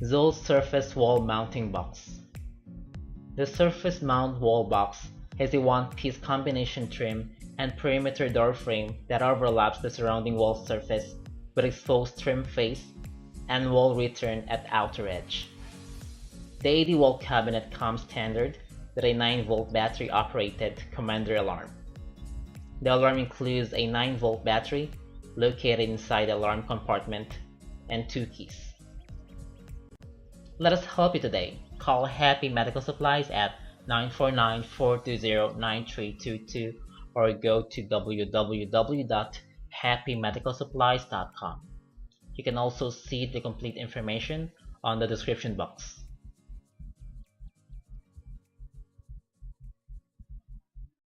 Zoll Surface Wall Mounting Box. The surface mount wall box has a one-piece combination trim and perimeter door frame that overlaps the surrounding wall surface with exposed trim face and wall return at outer edge. The 80 wall cabinet comes standard with a 9-volt battery-operated commander alarm. The alarm includes a 9-volt battery located inside the alarm compartment and 2 keys. Let us help you today. Call Happy Medical Supplies at 949-420-9322 or go to www.happymedicalsupplies.com. You can also see the complete information on the description box.